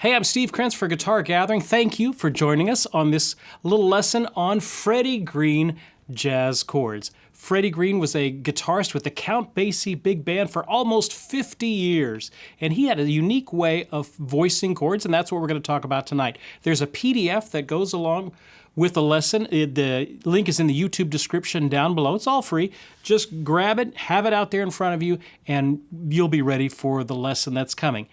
Hey, I'm Steve Krenz for Guitar Gathering. Thank you for joining us on this little lesson on Freddie Green jazz chords. Freddie Green was a guitarist with the Count Basie Big Band for almost 50 years, and he had a unique way of voicing chords, and that's what we're going to talk about tonight. There's a PDF that goes along with the lesson. The link is in the YouTube description down below. It's all free. Just grab it, have it out there in front of you, and you'll be ready for the lesson that's coming.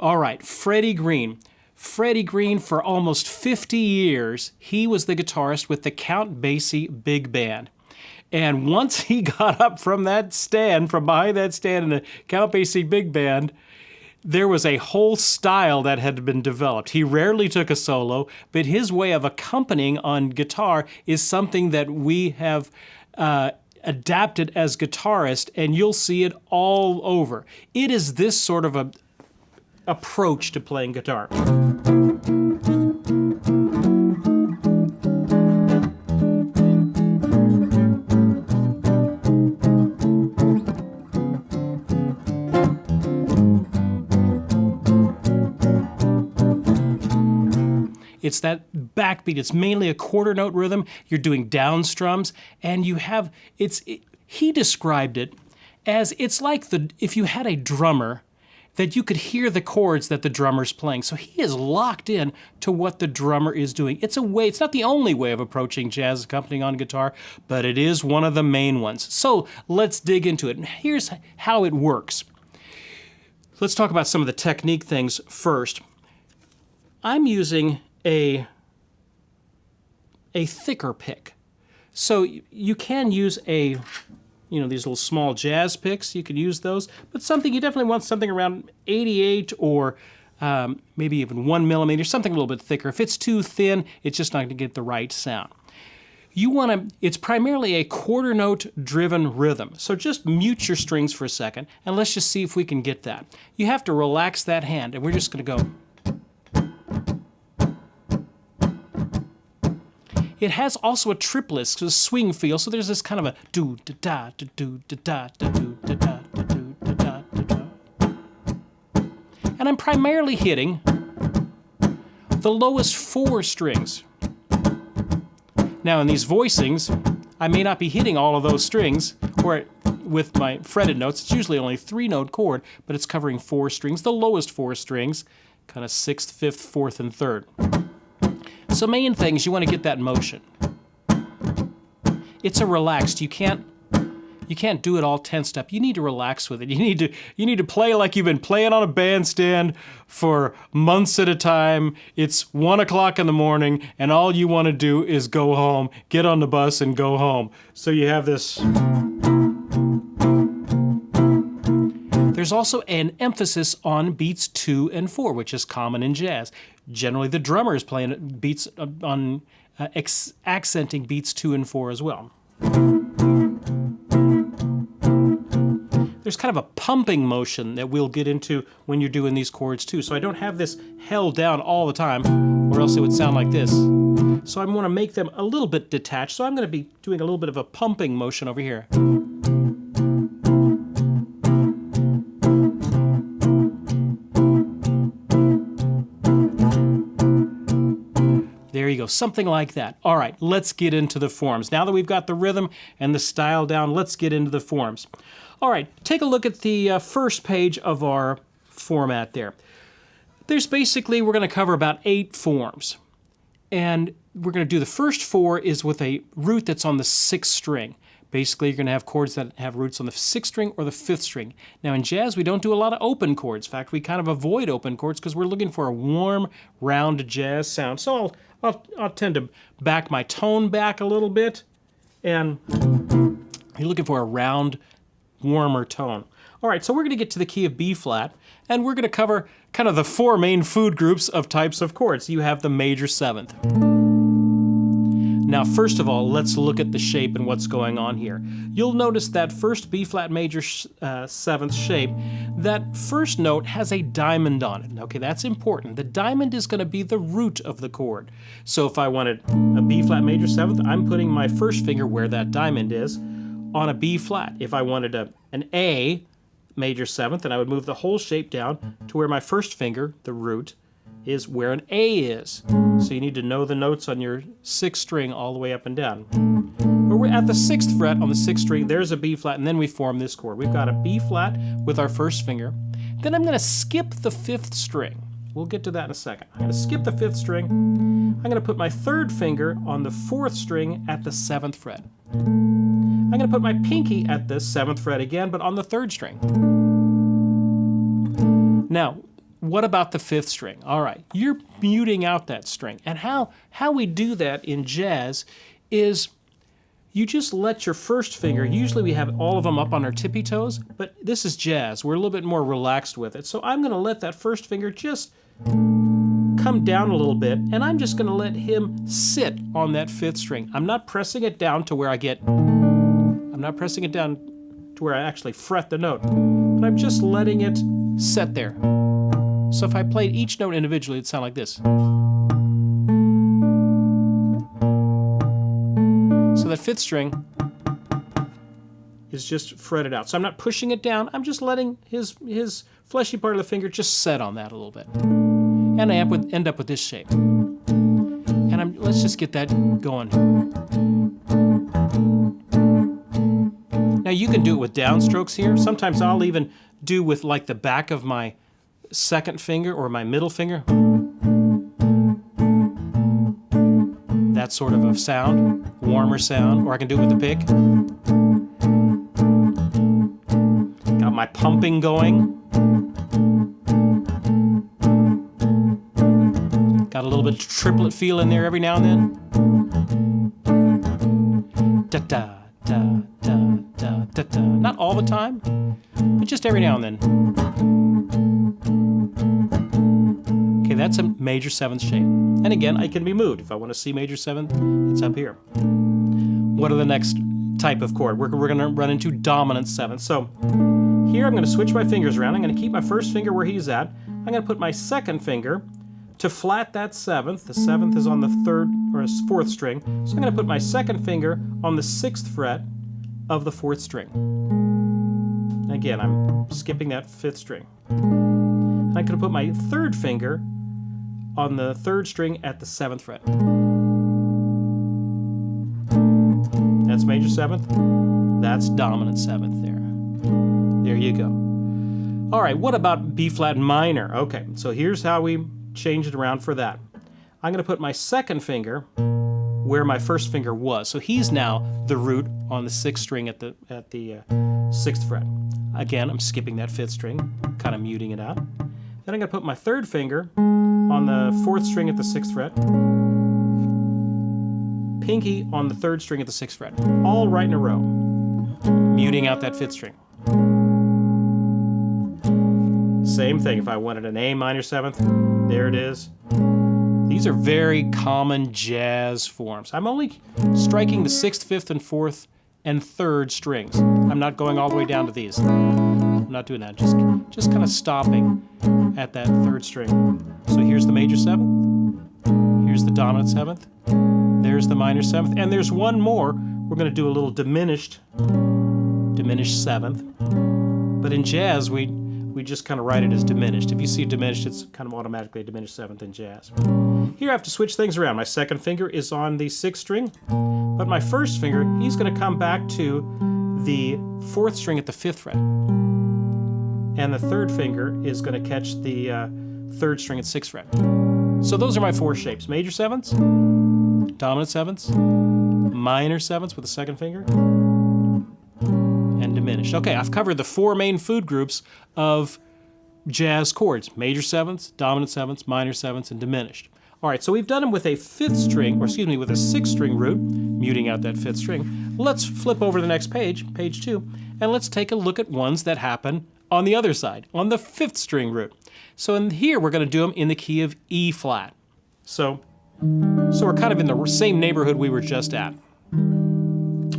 All right, Freddie Green. Freddie Green, for almost 50 years, he was the guitarist with the Count Basie Big Band. And once he got up from that stand, from behind that stand in the Count Basie Big Band, there was a whole style that had been developed. He rarely took a solo, but his way of accompanying on guitar is something that we have adapted as guitarists, and you'll see it all over. It is this sort of a approach to playing guitar. It's that backbeat. It's mainly a quarter note rhythm. You're doing down strums, and you have, he described it as, it's like if you had a drummer that you could hear the chords that the drummer's playing. So he is locked in to what the drummer is doing. It's a way, it's not the only way of approaching jazz accompanying on guitar, but it is one of the main ones. So let's dig into it. And here's how it works. Let's talk about some of the technique things first. I'm using a thicker pick. So you can use these little small jazz picks, you could use those, but you definitely want something around 88 or maybe even 1 millimeter, something a little bit thicker. If it's too thin, it's just not going to get the right sound. It's primarily a quarter note driven rhythm, so just mute your strings for a second, and let's just see if we can get that. You have to relax that hand, and we're just going to go. It has also a triplet, a swing feel, so there's this kind of a do-da-da, do-da-da, do-da-da, do-da-da, do-da. And I'm primarily hitting the lowest 4 strings. Now in these voicings, I may not be hitting all of those strings, or with my fretted notes, it's usually only a 3-note chord, but it's covering 4 strings, the lowest 4 strings, kind of 6th, 5th, 4th, and 3rd. So main thing is you want to get that motion. It's a relaxed. You can't do it all tensed up. You need to relax with it. You need to play like you've been playing on a bandstand for months at a time. It's 1 o'clock in the morning, and all you want to do is go home, get on the bus, and go home. So you have this. There's also an emphasis on beats 2 and 4, which is common in jazz. Generally, the drummer is playing beats on accenting beats 2 and 4 as well. There's kind of a pumping motion that we'll get into when you're doing these chords too. So I don't have this held down all the time, or else it would sound like this. So I want to make them a little bit detached. So I'm going to be doing a little bit of a pumping motion over here. There you go, something like that. All right, let's get into the forms. Now that we've got the rhythm and the style down, let's get into the forms. All right, take a look at the first page of our format there. There's basically, we're going to cover about 8 forms. And we're going to do the first 4 is with a root that's on the 6th string. Basically, you're going to have chords that have roots on the 6th string or the 5th string. Now in jazz, we don't do a lot of open chords. In fact, we kind of avoid open chords because we're looking for a warm, round jazz sound. So I'll tend to back my tone back a little bit, and you're looking for a round, warmer tone. All right, so we're going to get to the key of B flat, and we're going to cover kind of the 4 main food groups of types of chords. You have the major 7th. Now, first of all, let's look at the shape and what's going on here. You'll notice that first B flat major 7th shape, that first note has a diamond on it. Okay, that's important. The diamond is going to be the root of the chord. So if I wanted a B flat major 7th, I'm putting my first finger where that diamond is on a B flat. If I wanted an A major 7th, then I would move the whole shape down to where my first finger, the root, is where an A is. So you need to know the notes on your 6th string all the way up and down. But we're at the 6th fret on the 6th string, there's a B flat, and then we form this chord. We've got a B flat with our first finger. Then I'm gonna skip the 5th string. We'll get to that in a second. I'm gonna skip the 5th string. I'm gonna put my 3rd finger on the 4th string at the 7th fret. I'm gonna put my pinky at the 7th fret again, but on the 3rd string. Now, what about the 5th string? All right, you're muting out that string. And how we do that in jazz is you just let your first finger, usually we have all of them up on our tippy toes, but this is jazz. We're a little bit more relaxed with it. So I'm gonna let that first finger just come down a little bit, and I'm just gonna let him sit on that 5th string. I'm not pressing it down to where I actually fret the note, but I'm just letting it set there. So if I played each note individually, it'd sound like this. So that 5th string is just fretted out. So I'm not pushing it down, I'm just letting his fleshy part of the finger just set on that a little bit. And I end up with this shape. And let's just get that going. Now you can do it with downstrokes here. Sometimes I'll even do with like the back of my 2nd finger or my middle finger. That sort of a sound, warmer sound, or I can do it with the pick. Got my pumping going. Got a little bit of triplet feel in there every now and then. Da da da da da da da. Not all the time, but just every now and then. Okay, that's a major 7th shape. And again, I can be moved. If I want to C major 7th, it's up here. What are the next type of chord? We're going to run into dominant 7th. So here I'm going to switch my fingers around. I'm going to keep my first finger where he's at. I'm going to put my 2nd finger to flat that 7th. The 7th is on the 3rd or 4th string. So I'm going to put my 2nd finger on the 6th fret of the 4th string. Again, I'm skipping that 5th string. And I'm going to put my 3rd finger on the 3rd string at the 7th fret. That's major 7th. That's dominant 7th there. There you go. All right, what about B flat minor? Okay, so here's how we change it around for that. I'm going to put my 2nd finger where my 1st finger was. So he's now the root on the 6th string at the 6th fret. Again, I'm skipping that 5th string, kind of muting it out. Then I'm going to put my 3rd finger on the 4th string at the 6th fret. Pinky on the 3rd string at the 6th fret. All right in a row. Muting out that 5th string. Same thing if I wanted an A minor 7th. There it is. These are very common jazz forms. I'm only striking the 6th, 5th, and 4th and 3rd strings. I'm not going all the way down to these. I'm not doing that. Just kind of stopping at that 3rd string. So here's the major 7th. Here's the dominant 7th. There's the minor 7th. And there's one more. We're going to do a little diminished 7th. But in jazz, we just kind of write it as diminished. If you see diminished, it's kind of automatically a diminished 7th in jazz. Here I have to switch things around. My 2nd finger is on the 6th string, but my 1st finger, he's going to come back to the 4th string at the 5th fret. And the 3rd finger is going to catch the 3rd string at 6th fret. So those are my 4 shapes. Major 7ths, dominant 7ths, minor 7ths with the 2nd finger, and diminished. Okay, I've covered the 4 main food groups of jazz chords. Major 7ths, dominant 7ths, minor 7ths, and diminished. All right, so we've done them with a 5th string, or excuse me, with a 6th string root, muting out that 5th string. Let's flip over to the next page, page 2, and let's take a look at ones that happen on the other side, on the 5th string root. So in here, we're going to do them in the key of E flat. So we're kind of in the same neighborhood we were just at.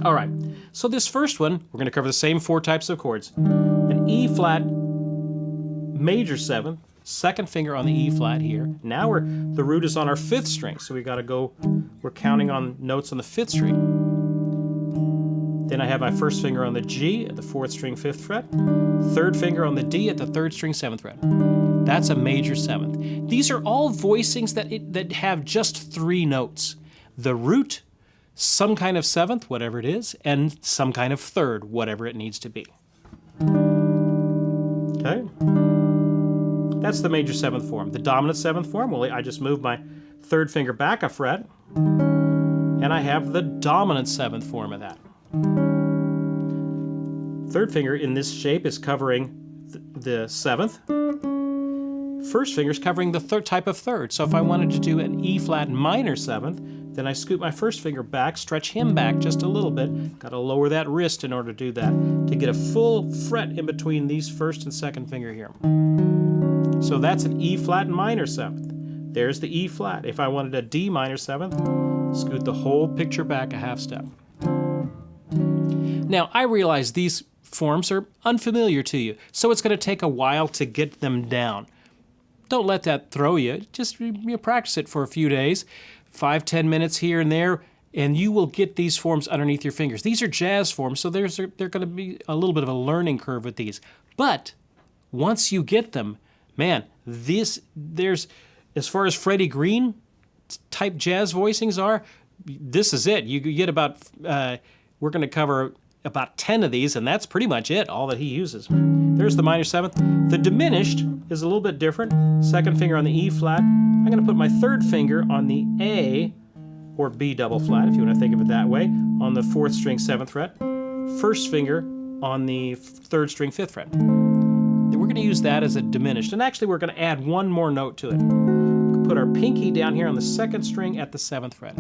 All right, so this first one, we're going to cover the same 4 types of chords. An E flat major 7th, 2nd finger on the E flat here. Now the root is on our 5th string, so we got to go, we're counting on notes on the 5th string. Then I have my 1st finger on the G at the 4th string 5th fret, 3rd finger on the D at the 3rd string 7th fret. That's a major 7th. These are all voicings that have just 3 notes. The root, some kind of 7th, whatever it is, and some kind of 3rd, whatever it needs to be. Okay? That's the major 7th form. The dominant 7th form, well, I just move my 3rd finger back a fret, and I have the dominant 7th form of that. 3rd finger in this shape is covering the 7th. 1st finger is covering the 3rd type of 3rd. So if I wanted to do an E flat minor 7th, then I scoot my 1st finger back, stretch him back just a little bit. Got to lower that wrist in order to do that, to get a full fret in between these 1st and 2nd finger here. So that's an E flat minor 7th. There's the E flat. If I wanted a D minor 7th, scoot the whole picture back a half step. Now, I realize these forms are unfamiliar to you, so it's going to take a while to get them down. Don't let that throw you. Just practice it for a few days, 5-10 minutes here and there, and you will get these forms underneath your fingers. These are jazz forms, so they're going to be a little bit of a learning curve with these. But once you get them, man, there's as far as Freddie Green type jazz voicings are, this is it. You get about we're going to cover about 10 of these, and that's pretty much it, all that he uses. There's the minor 7th. The diminished is a little bit different. 2nd finger on the E flat. I'm going to put my 3rd finger on the A, or B double flat, if you want to think of it that way, on the 4th string 7th fret. 1st finger on the 3rd string 5th fret. Then we're going to use that as a diminished, and actually we're going to add one more note to it. We'll put our pinky down here on the 2nd string at the 7th fret.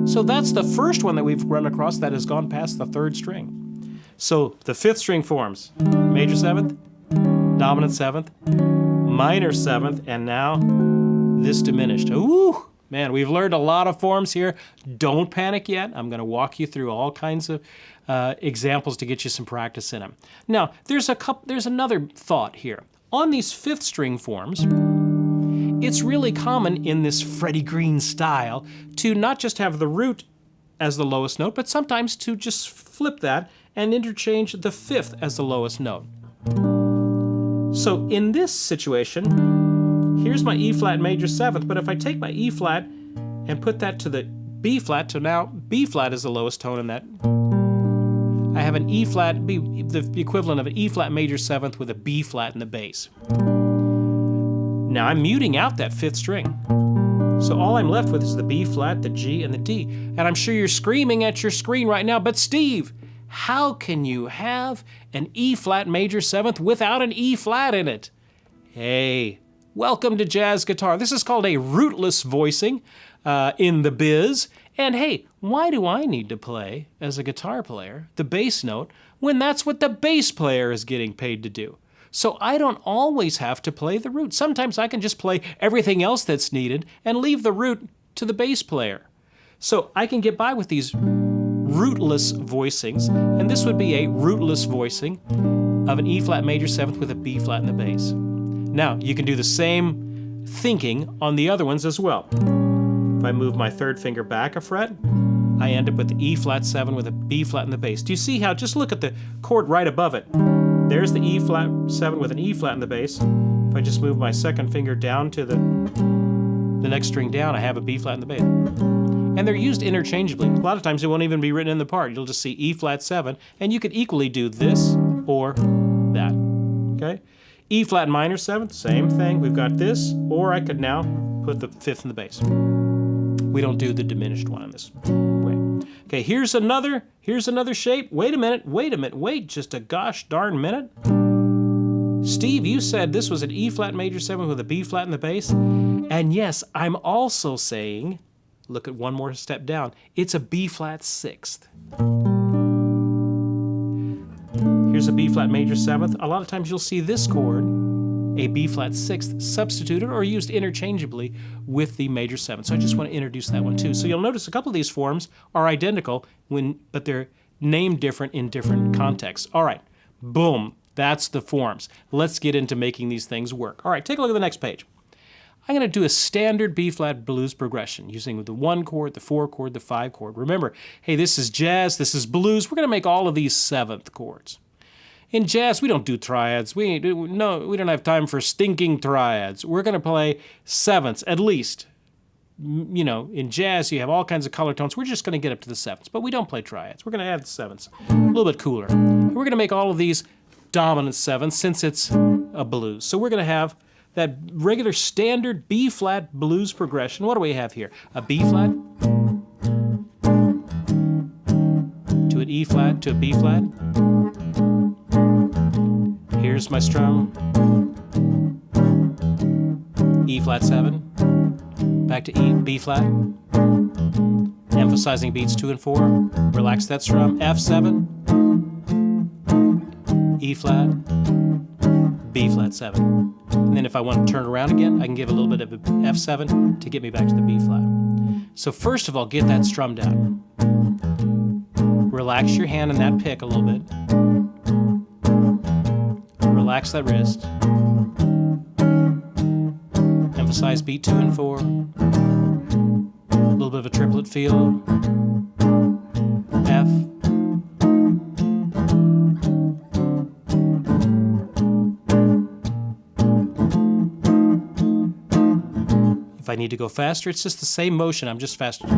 So that's the first one that we've run across that has gone past the 3rd string. So the 5th string forms, major 7th, dominant 7th, minor 7th, and now this diminished. Ooh, man, we've learned a lot of forms here. Don't panic yet. I'm going to walk you through all kinds of examples to get you some practice in them. Now, there's another thought here. On these 5th string forms, it's really common in this Freddie Green style to not just have the root as the lowest note, but sometimes to just flip that and interchange the 5th as the lowest note. So in this situation, here's my E flat major 7th, but if I take my E flat and put that to the B flat, so now B flat is the lowest tone in that, I have an E flat, the equivalent of an E flat major 7th with a B flat in the bass. Now I'm muting out that 5th string. So all I'm left with is the B flat, the G, and the D. And I'm sure you're screaming at your screen right now, but Steve, how can you have an E flat major 7th without an E flat in it? Hey, welcome to jazz guitar. This is called a rootless voicing in the biz. And hey, why do I need to play, as a guitar player, the bass note when that's what the bass player is getting paid to do? So I don't always have to play the root. Sometimes I can just play everything else that's needed and leave the root to the bass player. So I can get by with these rootless voicings, and this would be a rootless voicing of an E flat major 7th with a B flat in the bass. Now, you can do the same thinking on the other ones as well. If I move my 3rd finger back a fret, I end up with the E flat 7 with a B flat in the bass. Do you see how, just look at the chord right above it. There's the E flat 7 with an E flat in the bass. If I just move my 2nd finger down to the next string down, I have a B flat in the bass. And they're used interchangeably. A lot of times it won't even be written in the part. You'll just see E flat 7, and you could equally do this or that, okay? E flat minor 7th, same thing. We've got this, or I could now put the 5th in the bass. We don't do the diminished one in this way. Okay, here's another shape. Wait a minute, just a gosh darn minute. Steve, you said this was an E flat major 7 with a B flat in the bass. And yes, I'm also saying, look at one more step down, it's a B flat 6th. Here's a B flat major 7th. A lot of times you'll see this chord, a B flat 6th, substituted or used interchangeably with the major 7th. So I just want to introduce that one too. So you'll notice a couple of these forms are identical, but they're named different in different contexts. All right, boom, that's the forms. Let's get into making these things work. All right, take a look at the next page. I'm going to do a standard B flat blues progression using the 1 chord, the 4 chord, the 5 chord. Remember, hey, this is jazz, this is blues. We're going to make all of these 7th chords. In jazz, we don't do triads. We don't have time for stinking triads. We're going to play sevenths at least. You know, in jazz, you have all kinds of color tones. We're just going to get up to the sevenths, but we don't play triads. We're going to have the sevenths, a little bit cooler. And we're going to make all of these dominant sevenths since it's a blues. So we're going to have that regular standard B-flat blues progression. What do we have here? A B-flat to an E-flat to a B-flat. Here's my strum. E-flat 7. Back to E, B-flat. Emphasizing beats 2 and 4. Relax that strum. F7. E-flat. B-flat 7. And then if I want to turn around again, I can give a little bit of a F7 to get me back to the B-flat. So first of all, get that strum down. Relax your hand in that pick a little bit. Relax that wrist. Emphasize beat 2 and 4. A little bit of a triplet feel. F. If I need to go faster, it's just the same motion, I'm just faster.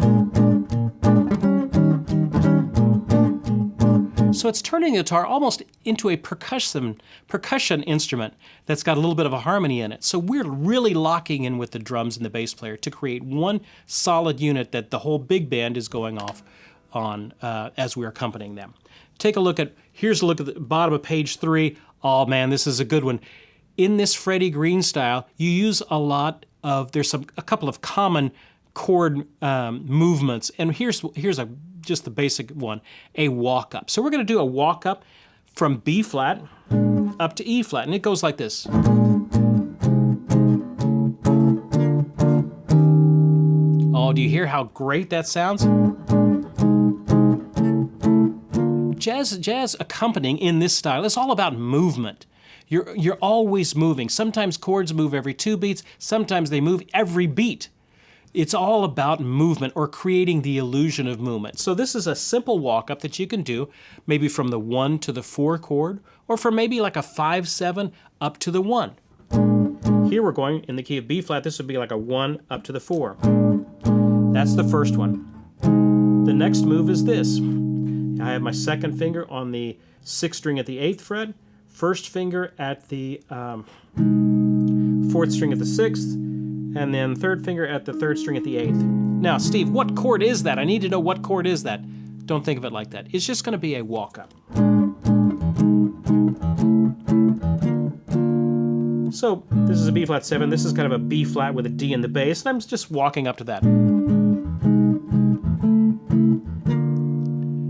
So it's turning the guitar almost into a percussion instrument that's got a little bit of a harmony in it. So we're really locking in with the drums and the bass player to create one solid unit that the whole big band is going off on as we're accompanying them. Take a look at, here's a look at the bottom of page 3. Oh man, this is a good one. In this Freddie Green style, you use a lot of, there's a couple of common chord movements, and here's just the basic one, a walk up. So we're going to do a walk up from B flat up to E flat, and it goes like this. Oh, do you hear how great that sounds? Jazz accompanying in this style is all about movement. You're always moving. Sometimes chords move every 2 beats, sometimes they move every beat. It's all about movement or creating the illusion of movement. So this is a simple walk-up that you can do maybe from the 1 to the 4 chord, or from maybe like a 5-7 up to the 1. Here we're going in the key of B flat. This would be like a 1 up to the 4. That's the first one. The next move is this. I have my second finger on the 6th string at the 8th fret, first finger at the 4th string at the 6th, and then third finger at the 3rd string at the 8th. Now, Steve, what chord is that? I need to know what chord is that. Don't think of it like that. It's just going to be a walk-up. So this is a B flat 7. This is kind of a B flat with a D in the bass, and I'm just walking up to that.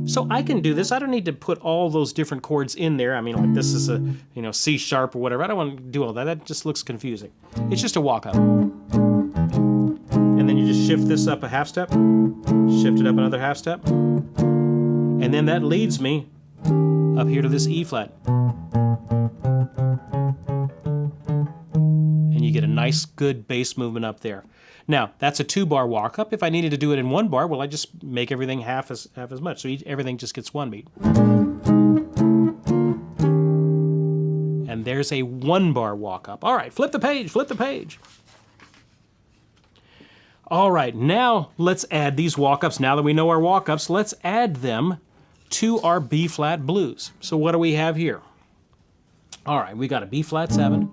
So I can do this. I don't need to put all those different chords in there. I mean, like this is a, C sharp or whatever. I don't want to do all that. That just looks confusing. It's just a walk up. And then you just shift this up a half step, shift it up another half step, and then that leads me up here to this E flat. And you get a nice, good bass movement up there. Now, that's a 2-bar walk-up. If I needed to do it in 1 bar, well, I just make everything half as much. So everything just gets 1 beat. And there's a 1-bar walk-up. All right, flip the page, flip the page. All right, now let's add these walk-ups. Now that we know our walk-ups, let's add them to our B-flat blues. So what do we have here? All right, we got a B-flat 7,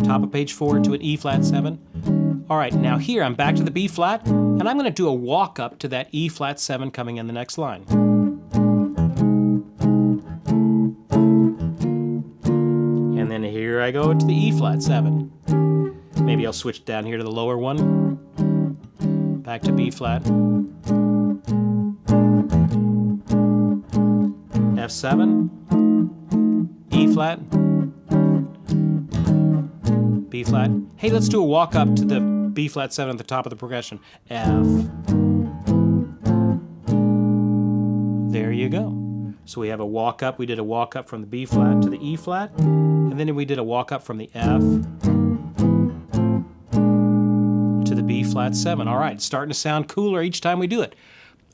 top of page 4 to an E-flat 7. All right, now here I'm back to the B flat, and I'm going to do a walk up to that E flat 7 coming in the next line. And then here I go to the E flat 7. Maybe I'll switch down here to the lower one. Back to B flat. F7, E flat, B flat. Hey, let's do a walk up to the B flat 7 at the top of the progression. F. There you go. So we have a walk up. We did a walk up from the B flat to the E flat, and then we did a walk up from the F to the B flat 7. All right, it's starting to sound cooler each time we do it.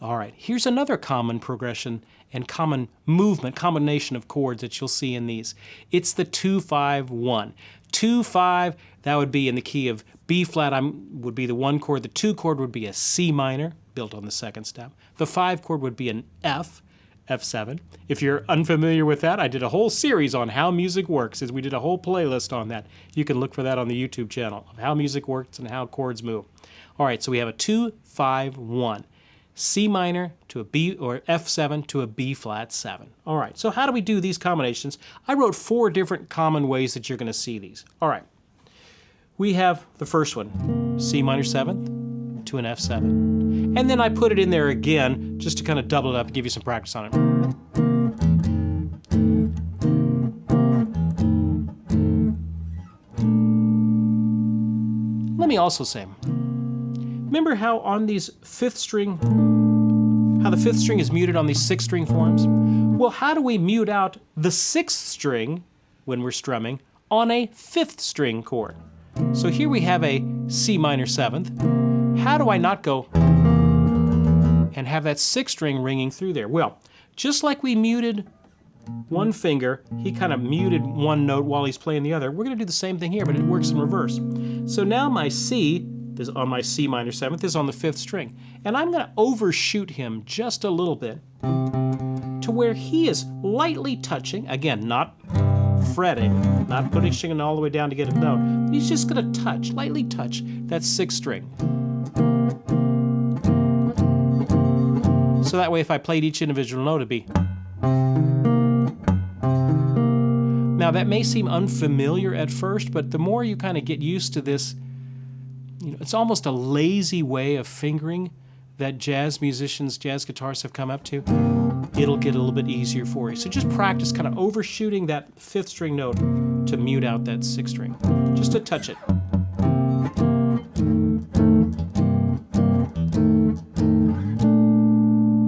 All right, here's another common progression and common movement, combination of chords that you'll see in these. It's the 2-5-1. 2-5, that would be in the key of B flat, would be the 1 chord. The 2 chord would be a C minor, built on the 2nd step. The 5 chord would be an F, F7. If you're unfamiliar with that, I did a whole series on how music works, as we did a whole playlist on that. You can look for that on the YouTube channel, of how music works and how chords move. All right, so we have a 2-5-1. C minor to a B, or F7 to a B flat 7. All right, so how do we do these combinations? I wrote 4 different common ways that you're going to see these. All right, we have the first one, C minor 7th to an F7. And then I put it in there again just to kind of double it up and give you some practice on it. Let me also say, remember how on these 5th string, how the 5th string is muted on these 6th string forms? Well, how do we mute out the 6th string when we're strumming on a 5th string chord? So here we have a C minor 7th. How do I not go and have that 6th string ringing through there? Well, just like we muted one finger, he kind of muted one note while he's playing the other. We're going to do the same thing here, but it works in reverse. So now my C is on my C minor 7th is on the 5th string. And I'm going to overshoot him just a little bit to where he is lightly touching, again, not fretting, not pushing it all the way down to get a note. But he's just going to touch, lightly touch that 6th string. So that way if I played each individual note, it'd be. Now that may seem unfamiliar at first, but the more you kind of get used to this, you know, it's almost a lazy way of fingering that jazz musicians, jazz guitarists have come up to. It'll get a little bit easier for you. So just practice kind of overshooting that 5th string note to mute out that 6th string. Just to touch it.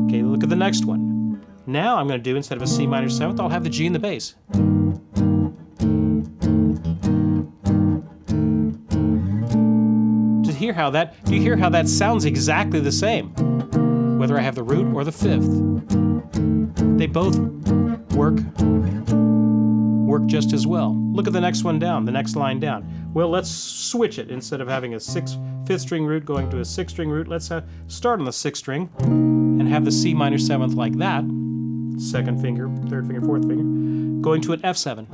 Okay, look at the next one. Now I'm going to do, instead of a C minor 7th, I'll have the G in the bass. Do you hear how that sounds exactly the same? Whether I have the root or the 5th. They both work just as well. Look at the next one down, the next line down. Well, let's switch it. Instead of having a 5th string root going to a 6th string root, let's start on the 6th string and have the C minor 7th like that. 2nd finger, 3rd finger, 4th finger, going to an F7.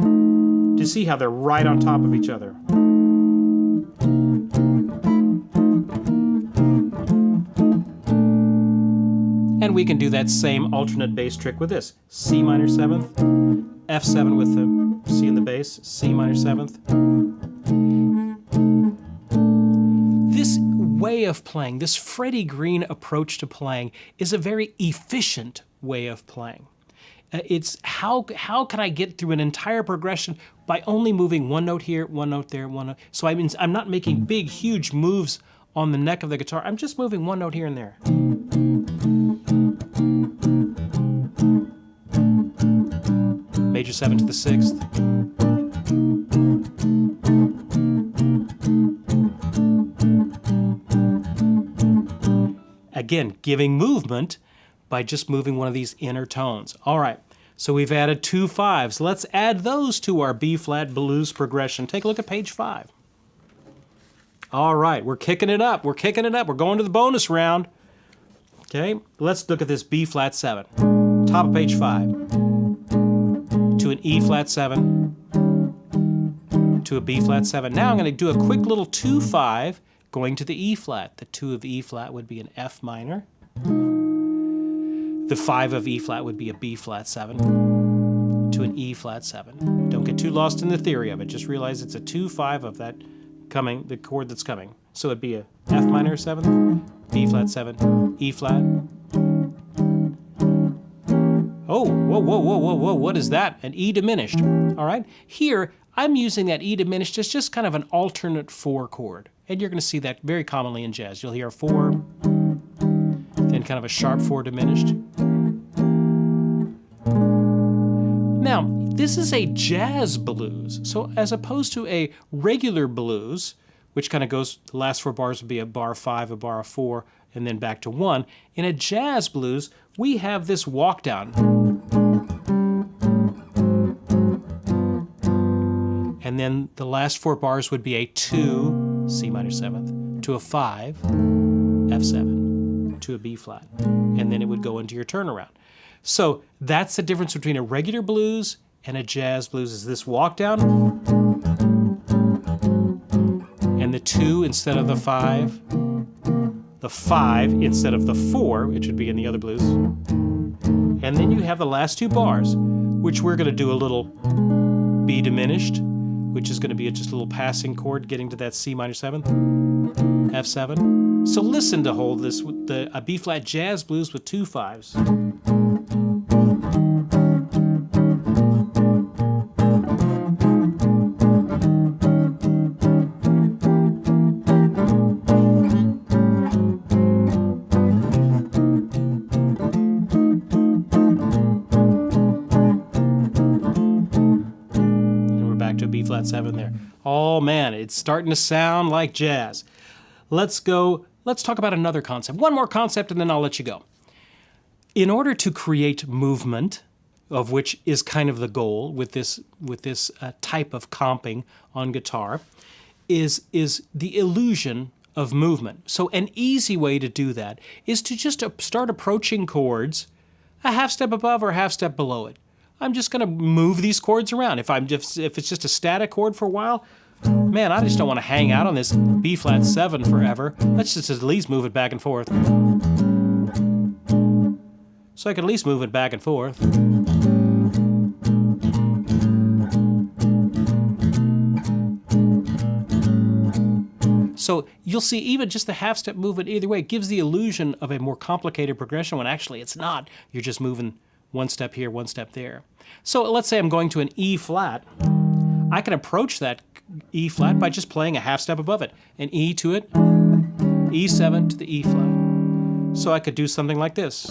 Do you see how they're right on top of each other? And we can do that same alternate bass trick with this. C minor 7th, F7 with the C in the bass, C minor 7th. This way of playing, this Freddie Green approach to playing, is a very efficient way of playing. It's how can I get through an entire progression by only moving one note here, one note there, one note. So I'm not making big, huge moves on the neck of the guitar. I'm just moving one note here and there. Major 7 to the 6th. Again, giving movement by just moving one of these inner tones. All right, so we've added 2 5s. Let's add those to our B-flat blues progression. Take a look at page 5. All right, we're kicking it up. We're kicking it up. We're going to the bonus round. Okay, let's look at this B-flat 7. Top of page 5. To an E-flat 7. To a B-flat 7. Now I'm going to do a quick little 2-5 going to the E-flat. The 2 of E-flat would be an F minor. The 5 of E-flat would be a B-flat 7 to an E-flat 7. Don't get too lost in the theory of it. Just realize it's a 2-5 of that coming, the chord that's coming. So it'd be a F minor 7, B-flat 7, E-flat. Oh, whoa, whoa, whoa, whoa, whoa, what is that? An E diminished. All right, here I'm using that E diminished as just kind of an alternate 4 chord. And you're going to see that very commonly in jazz. You'll hear a 4, then kind of a sharp 4 diminished. Now, this is a jazz blues. So as opposed to a regular blues, which kind of goes, the last 4 bars would be a bar 5, a bar 4, and then back to 1. In a jazz blues, we have this walk down. And then the last 4 bars would be a 2, C minor 7th, to a 5, F7, to a B flat. And then it would go into your turnaround. So that's the difference between a regular blues and a jazz blues, is this walk down, and the 2 instead of the 5 instead of the 4, which would be in the other blues. And then you have the last 2 bars, which we're going to do a little B diminished, which is going to be just a little passing chord getting to that C minor 7th, F7. So listen to hold this with a B flat jazz blues with 2 5s. B flat 7 there. Oh man, it's starting to sound like jazz. Let's talk about another concept. One more concept and then I'll let you go. In order to create movement, of which is kind of the goal with this type of comping on guitar, is the illusion of movement. So an easy way to do that is to just start approaching chords a half step above or a half step below it. I'm just going to move these chords around. If it's just a static chord for a while, man, I just don't want to hang out on this B flat 7 forever. Let's just at least move it back and forth. So I can at least move it back and forth. So you'll see even just the half step movement either way gives the illusion of a more complicated progression when actually it's not. You're just moving 1 step here, 1 step there. So let's say I'm going to an E flat. I can approach that E flat by just playing a half step above it. An E to it, E7 to the E flat. So I could do something like this.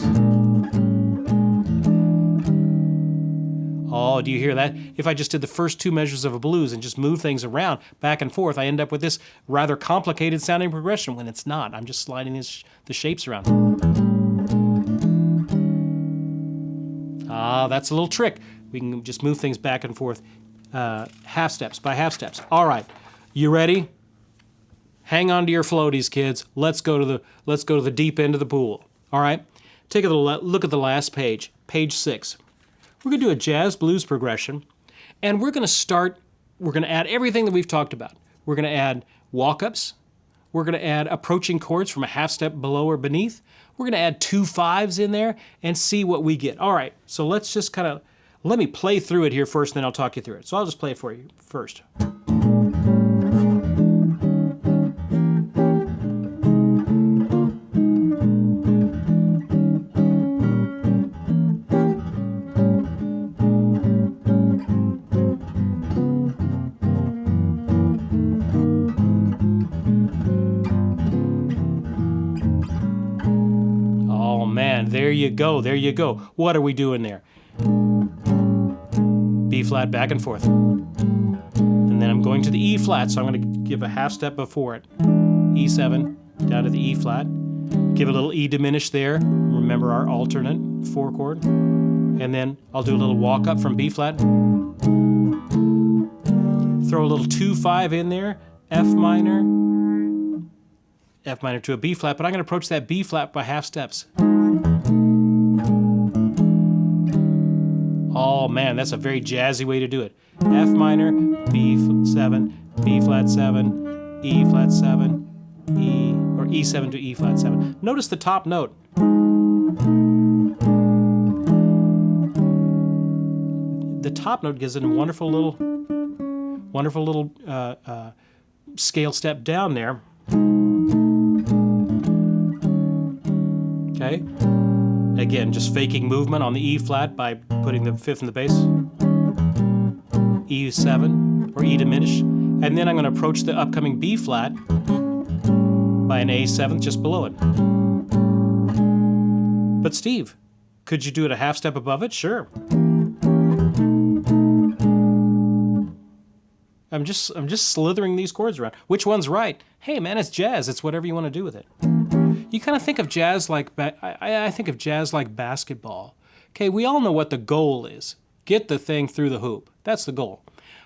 Oh, do you hear that? If I just did the first 2 measures of a blues and just move things around back and forth, I end up with this rather complicated sounding progression when it's not. I'm just sliding the shapes around. Ah, that's a little trick. We can just move things back and forth half steps by half steps. All right, you ready? Hang on to your floaties, kids. Let's go to the deep end of the pool. All right, take a look at the last page, page 6. We're going to do a jazz blues progression, and we're going to add everything that we've talked about. We're going to add walk-ups. We're going to add approaching chords from a half step below or beneath. We're going to add 2 5s in there and see what we get. All right, so let's just let me play through it here first, and then I'll talk you through it. So I'll just play it for you first. There you go, there you go. What are we doing there? B flat back and forth. And then I'm going to the E flat, so I'm going to give a half step before it. E7 down to the E flat. Give a little E diminished there. Remember our alternate 4 chord. And then I'll do a little walk up from B flat. Throw a little 2 5 in there. F minor to a B flat, but I'm going to approach that B flat by half steps. Oh man, that's a very jazzy way to do it. F minor, B7, B flat 7, E flat 7, E, or E7 to E flat 7. Notice the top note. The top note gives it a wonderful little scale step down there. Okay. Again, just faking movement on the E flat by putting the 5th in the bass. E7 or E diminished. And then I'm going to approach the upcoming B flat by an A7 just below it. But Steve, could you do it a half step above it? Sure. I'm just slithering these chords around. Which one's right? Hey man, it's jazz. It's whatever you want to do with it. You kind of think of jazz like, I think of jazz like basketball. Okay, we all know what the goal is. Get the thing through the hoop. That's the goal.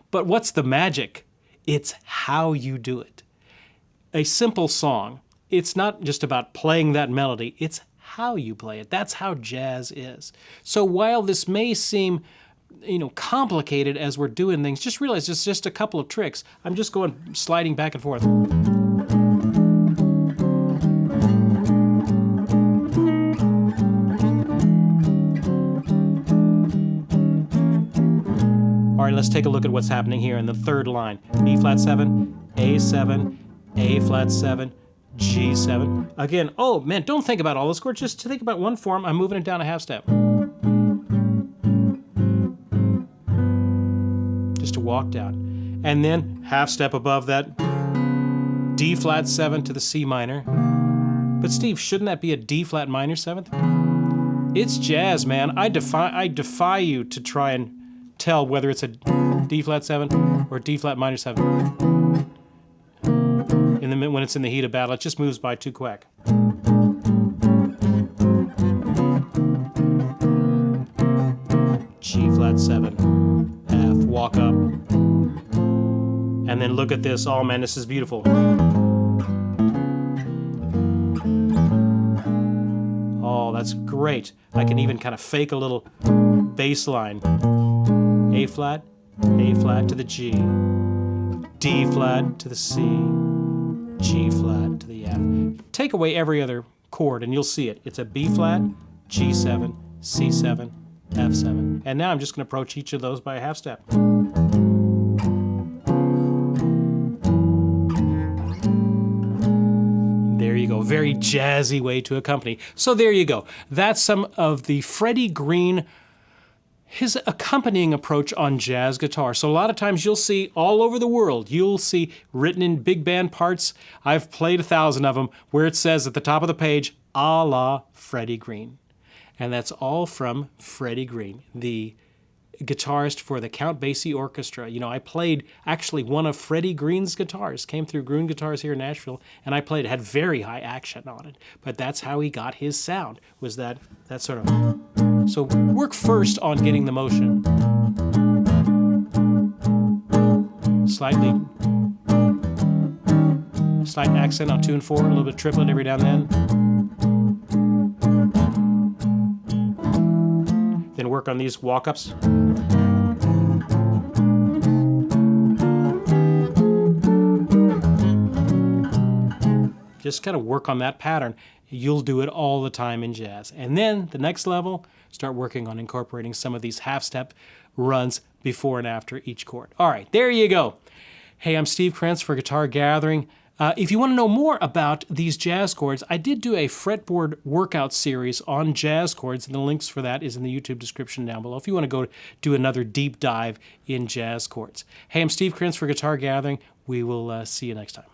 But what's the magic? It's how you do it. A simple song, it's not just about playing that melody, it's how you play it. That's how jazz is. So while this may seem, complicated as we're doing things, just realize it's just a couple of tricks. I'm just sliding back and forth. All right, let's take a look at what's happening here in the third line. B flat 7, A7, A flat 7, G7. Again, oh man, don't think about all those chords, just think about one form. I'm moving it down a half step. Just to walk down. And then half step above that, D flat 7 to the C minor. But Steve, shouldn't that be a D flat minor 7th? It's jazz, man. I defy you to try and tell whether it's a D flat 7 or D flat minor 7. When it's in the heat of battle, it just moves by too quick. G flat 7, F, walk up. And then look at this. Oh man, this is beautiful. Oh, that's great. I can even kind of fake a little bass line. A flat to the G, D flat to the C, G flat to the F. Take away every other chord and you'll see it. It's a B flat, G7, C7, F7. And now I'm just going to approach each of those by a half step. There you go. Very jazzy way to accompany. So there you go. That's some of the Freddie Green, his accompanying approach on jazz guitar. So a lot of times you'll see all over the world, you'll see written in big band parts, I've played 1,000 of them, where it says at the top of the page, a la Freddie Green. And that's all from Freddie Green, the guitarist for the Count Basie Orchestra. I played actually one of Freddie Green's guitars, came through Green Guitars here in Nashville, and I played it, had very high action on it. But that's how he got his sound, was that sort of... So work first on getting the motion. Slight accent on 2 and 4, a little bit triplet every now and then. Then work on these walk-ups. Just kind of work on that pattern. You'll do it all the time in jazz. And then the next level, start working on incorporating some of these half-step runs before and after each chord. All right, there you go. Hey, I'm Steve Krenz for Guitar Gathering. If you want to know more about these jazz chords, I did do a fretboard workout series on jazz chords, and the links for that is in the YouTube description down below if you want to go do another deep dive in jazz chords. Hey, I'm Steve Krenz for Guitar Gathering. We will see you next time.